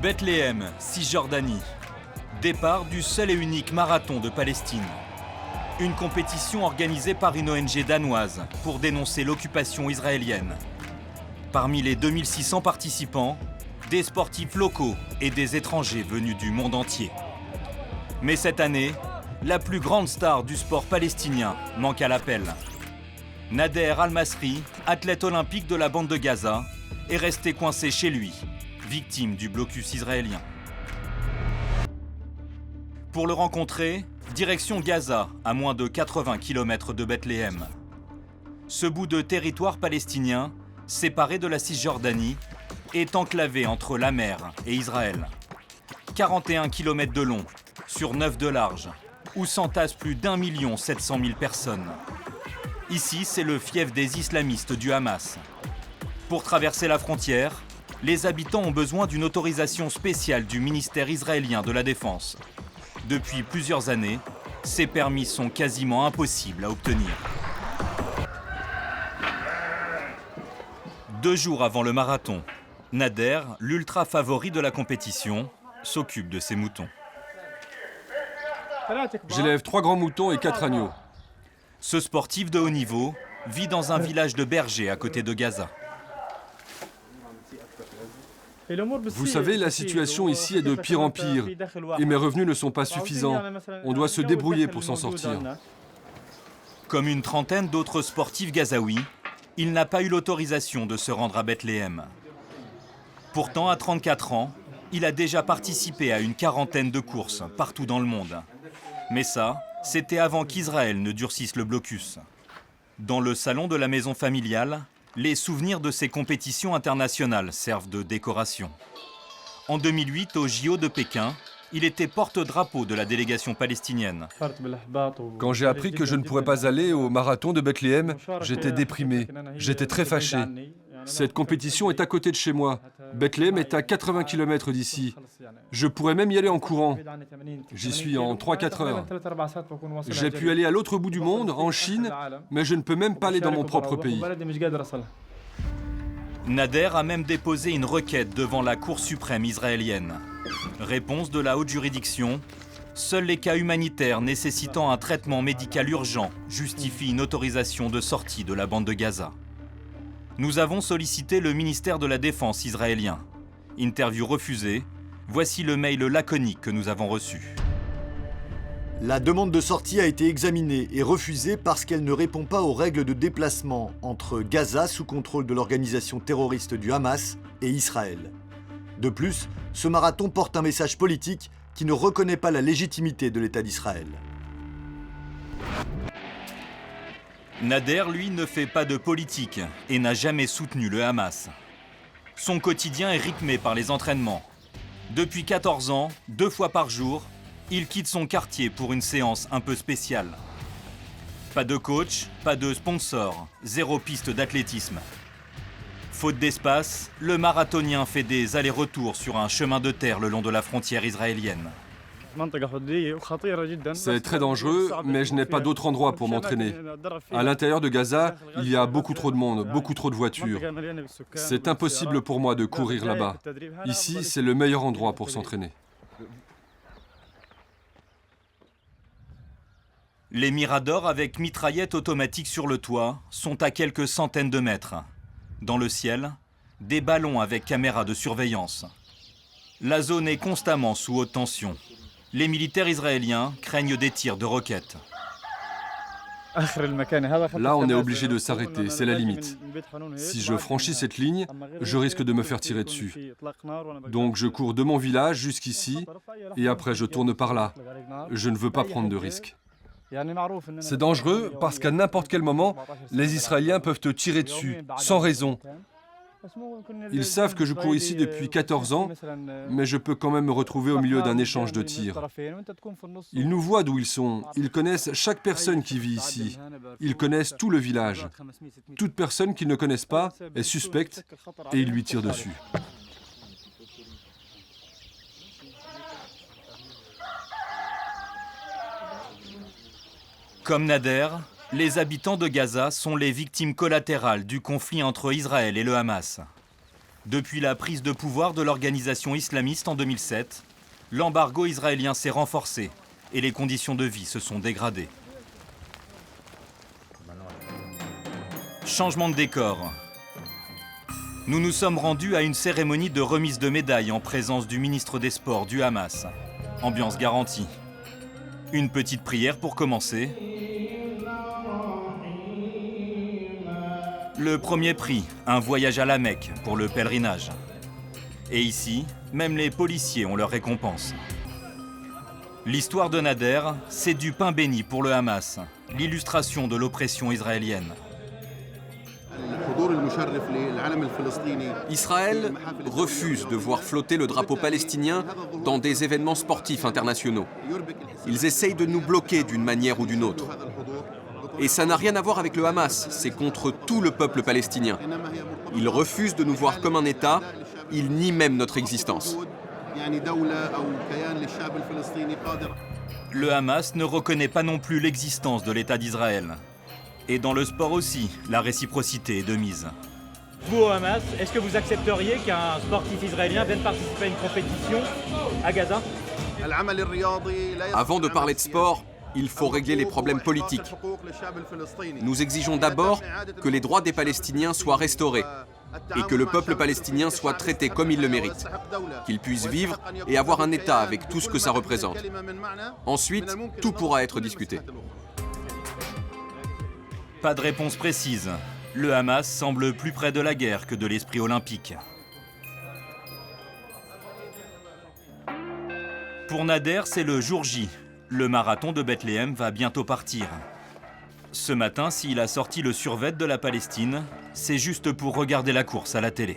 Bethléem, Cisjordanie. Départ du seul et unique marathon de Palestine. Une compétition organisée par une ONG danoise pour dénoncer l'occupation israélienne. Parmi les 2600 participants, des sportifs locaux et des étrangers venus du monde entier. Mais cette année, la plus grande star du sport palestinien manque à l'appel. Nader Al-Masri, athlète olympique de la bande de Gaza, est resté coincé chez lui, victime du blocus israélien. Pour le rencontrer, direction Gaza, à moins de 80 km de Bethléem. Ce bout de territoire palestinien, séparé de la Cisjordanie, est enclavé entre la mer et Israël. 41 km de long, sur 9 de large, où s'entassent plus d'1 700 000 personnes. Ici, c'est le fief des islamistes du Hamas. Pour traverser la frontière, les habitants ont besoin d'une autorisation spéciale du ministère israélien de la Défense. Depuis plusieurs années, ces permis sont quasiment impossibles à obtenir. 2 jours avant le marathon, Nader, l'ultra favori de la compétition, s'occupe de ses moutons. J'élève 3 grands moutons et 4 agneaux. Ce sportif de haut niveau vit dans un village de bergers à côté de Gaza. Vous savez, la situation ici est de pire en pire et mes revenus ne sont pas suffisants. On doit se débrouiller pour s'en sortir. Comme une trentaine d'autres sportifs gazaouis, il n'a pas eu l'autorisation de se rendre à Bethléem. Pourtant, à 34 ans, il a déjà participé à une quarantaine de courses partout dans le monde. Mais ça, c'était avant qu'Israël ne durcisse le blocus. Dans le salon de la maison familiale, les souvenirs de ces compétitions internationales servent de décoration. En 2008, au JO de Pékin, il était porte-drapeau de la délégation palestinienne. Quand j'ai appris que je ne pourrais pas aller au marathon de Bethléem, j'étais déprimé. J'étais très fâché. Cette compétition est à côté de chez moi. Bethléem est à 80 km d'ici. Je pourrais même y aller en courant. J'y suis en 3-4 heures. J'ai pu aller à l'autre bout du monde, en Chine, mais je ne peux même pas aller dans mon propre pays. Nader a même déposé une requête devant la Cour suprême israélienne. Réponse de la haute juridiction, seuls les cas humanitaires nécessitant un traitement médical urgent justifient une autorisation de sortie de la bande de Gaza. Nous avons sollicité le ministère de la Défense israélien. Interview refusée, voici le mail laconique que nous avons reçu. La demande de sortie a été examinée et refusée parce qu'elle ne répond pas aux règles de déplacement entre Gaza, sous contrôle de l'organisation terroriste du Hamas, et Israël. De plus, ce marathon porte un message politique qui ne reconnaît pas la légitimité de l'État d'Israël. Nader, lui, ne fait pas de politique et n'a jamais soutenu le Hamas. Son quotidien est rythmé par les entraînements. Depuis 14 ans, 2 fois par jour, il quitte son quartier pour une séance un peu spéciale. Pas de coach, pas de sponsor, 0 piste d'athlétisme. Faute d'espace, le marathonien fait des allers-retours sur un chemin de terre le long de la frontière israélienne. C'est très dangereux, mais je n'ai pas d'autre endroit pour m'entraîner. À l'intérieur de Gaza, il y a beaucoup trop de monde, beaucoup trop de voitures. C'est impossible pour moi de courir là-bas. Ici, c'est le meilleur endroit pour s'entraîner. Les miradors avec mitraillettes automatiques sur le toit sont à quelques centaines de mètres. Dans le ciel, des ballons avec caméras de surveillance. La zone est constamment sous haute tension. Les militaires israéliens craignent des tirs de roquettes. Là, on est obligé de s'arrêter, c'est la limite. Si je franchis cette ligne, je risque de me faire tirer dessus. Donc je cours de mon village jusqu'ici, et après je tourne par là. Je ne veux pas prendre de risques. C'est dangereux parce qu'à n'importe quel moment, les Israéliens peuvent te tirer dessus, sans raison. Ils savent que je cours ici depuis 14 ans, mais je peux quand même me retrouver au milieu d'un échange de tirs. Ils nous voient d'où ils sont, ils connaissent chaque personne qui vit ici, ils connaissent tout le village. Toute personne qu'ils ne connaissent pas est suspecte et ils lui tirent dessus. Comme Nader, les habitants de Gaza sont les victimes collatérales du conflit entre Israël et le Hamas. Depuis la prise de pouvoir de l'organisation islamiste en 2007, l'embargo israélien s'est renforcé et les conditions de vie se sont dégradées. Changement de décor. Nous nous sommes rendus à une cérémonie de remise de médailles en présence du ministre des Sports du Hamas. Ambiance garantie. Une petite prière pour commencer. Le premier prix, un voyage à la Mecque pour le pèlerinage. Et ici, même les policiers ont leur récompense. L'histoire de Nader, c'est du pain béni pour le Hamas, l'illustration de l'oppression israélienne. Israël refuse de voir flotter le drapeau palestinien dans des événements sportifs internationaux. Ils essayent de nous bloquer d'une manière ou d'une autre. Et ça n'a rien à voir avec le Hamas, c'est contre tout le peuple palestinien. Ils refusent de nous voir comme un État, ils nient même notre existence. Le Hamas ne reconnaît pas non plus l'existence de l'État d'Israël. Et dans le sport aussi, la réciprocité est de mise. Vous, au Hamas, est-ce que vous accepteriez qu'un sportif israélien vienne participer à une compétition à Gaza? Avant de parler de sport, il faut régler les problèmes politiques. Nous exigeons d'abord que les droits des Palestiniens soient restaurés et que le peuple palestinien soit traité comme il le mérite, qu'il puisse vivre et avoir un État avec tout ce que ça représente. Ensuite, tout pourra être discuté. Pas de réponse précise. Le Hamas semble plus près de la guerre que de l'esprit olympique. Pour Nader, c'est le jour J. Le marathon de Bethléem va bientôt partir. Ce matin, s'il a sorti le survêt de la Palestine, c'est juste pour regarder la course à la télé.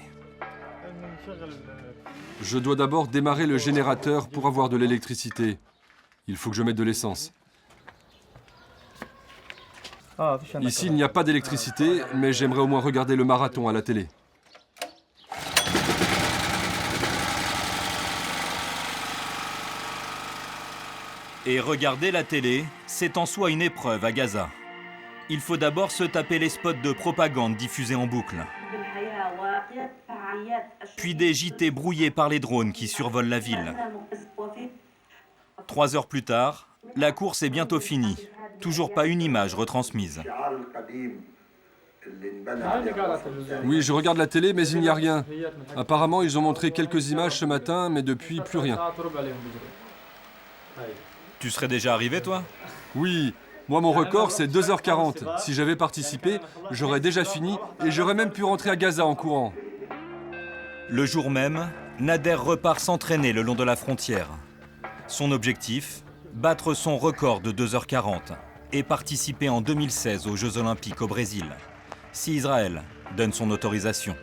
Je dois d'abord démarrer le générateur pour avoir de l'électricité. Il faut que je mette de l'essence. Ici, il n'y a pas d'électricité, mais j'aimerais au moins regarder le marathon à la télé. Et regarder la télé, c'est en soi une épreuve à Gaza. Il faut d'abord se taper les spots de propagande diffusés en boucle. Puis des JT brouillés par les drones qui survolent la ville. 3 heures plus tard, la course est bientôt finie. Toujours pas une image retransmise. Oui, je regarde la télé, mais il n'y a rien. Apparemment, ils ont montré quelques images ce matin, mais depuis, plus rien. Tu serais déjà arrivé, toi? Oui, moi, mon record, c'est 2h40. Si j'avais participé, j'aurais déjà fini et j'aurais même pu rentrer à Gaza en courant. Le jour même, Nader repart s'entraîner le long de la frontière. Son objectif, battre son record de 2h40 et participer en 2016 aux Jeux Olympiques au Brésil, si Israël donne son autorisation.